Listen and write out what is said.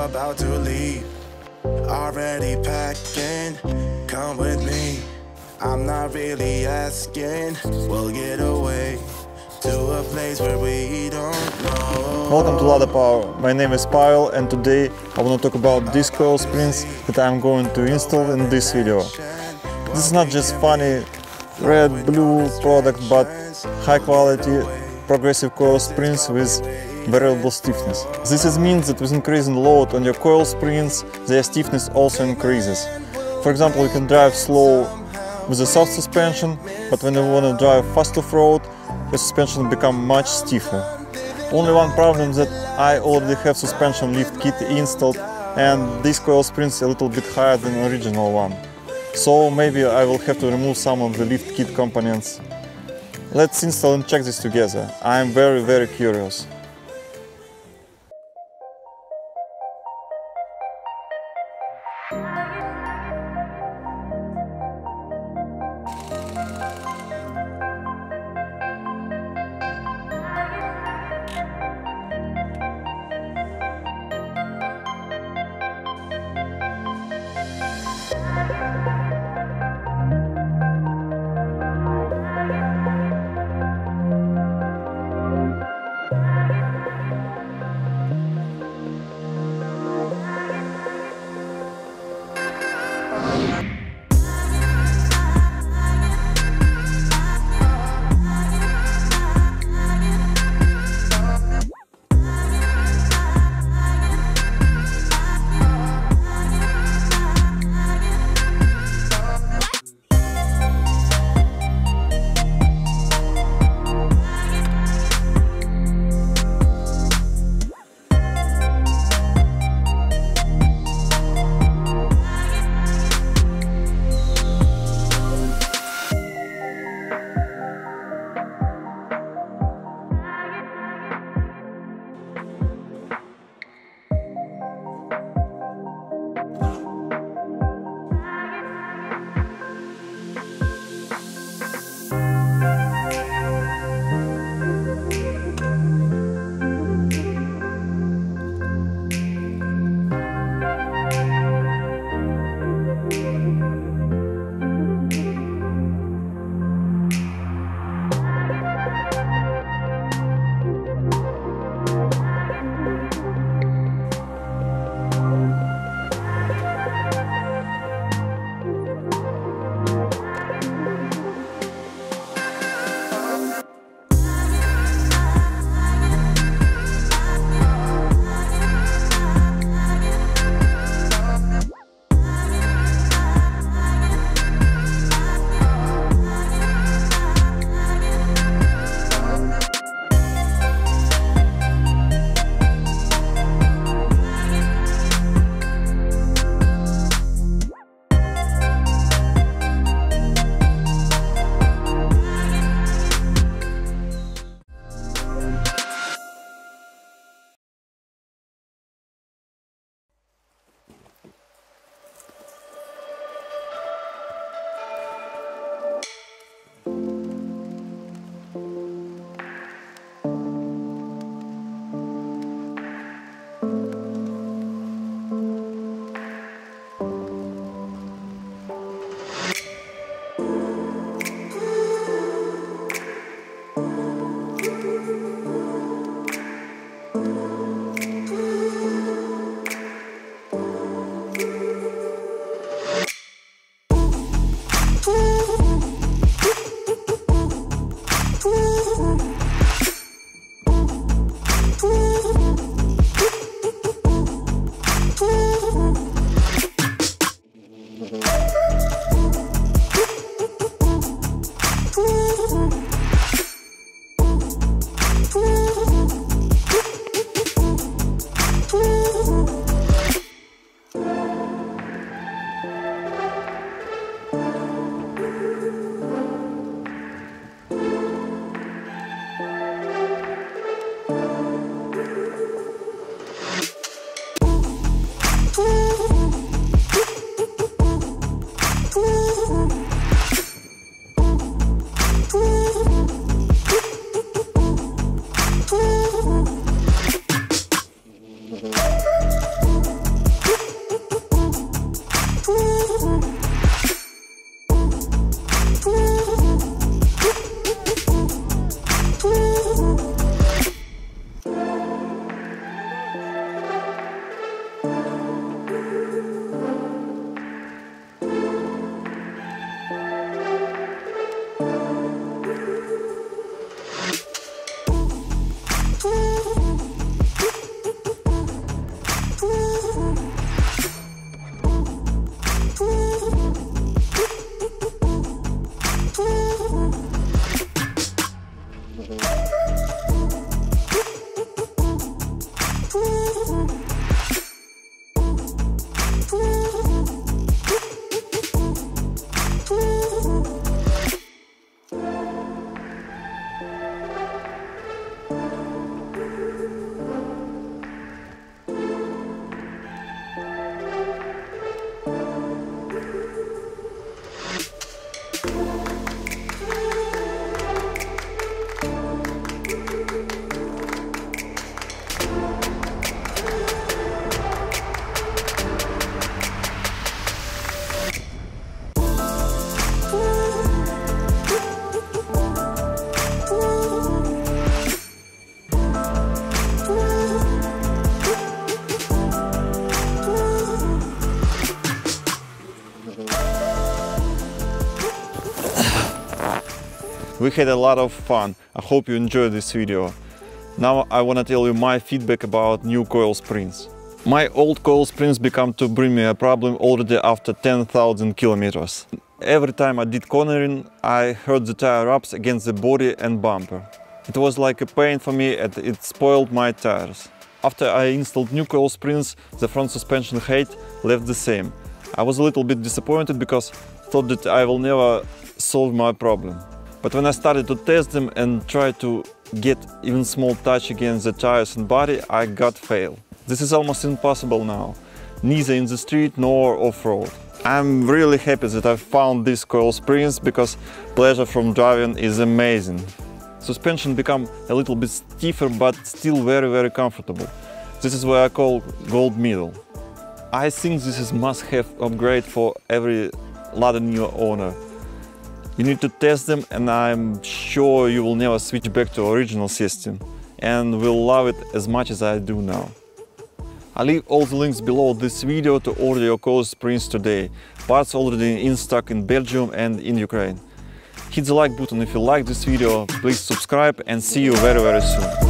about to leave. Already packing, come with me. I'm not really asking, we'll get away to a place where we don't know. Welcome to Lada Power. My name is Coil, and today I want to talk about these coil springs that I'm going to install in this video. This is not just funny red-blue product, but high quality progressive coil springs with variable stiffness. This means that with increasing load on your coil springs, their stiffness also increases. For example, you can drive slow with a soft suspension, but when you want to drive fast off-road, the suspension becomes much stiffer. Only one problem is that I already have suspension lift kit installed, and this coil springs a little bit higher than the original one. So maybe I will have to remove some of the lift kit components. Let's install and check this together. I am very curious. We had a lot of fun. I hope you enjoyed this video. Now I wanna tell you my feedback about new coil springs. My old coil springs began to bring me a problem already after 10,000 kilometers. Every time I did cornering, I heard the tire ups against the body and bumper. It was like a pain for me and it spoiled my tires. After I installed new coil springs, the front suspension height left the same. I was a little bit disappointed because I thought that I will never solve my problem. But when I started to test them and try to get even small touch against the tires and body, I got fail. This is almost impossible now, neither in the street nor off-road. I'm really happy that I found these coil springs because pleasure from driving is amazing. Suspension become a little bit stiffer but still very comfortable. This is what I call gold middle. I think this is must-have upgrade for every Lada Niva owner. You need to test them and I'm sure you will never switch back to original system and will love it as much as I do now. I leave all the links below this video to order your coil springs today. Parts already in stock in Belgium and in Ukraine. Hit the like button if you like this video, please subscribe and see you very soon.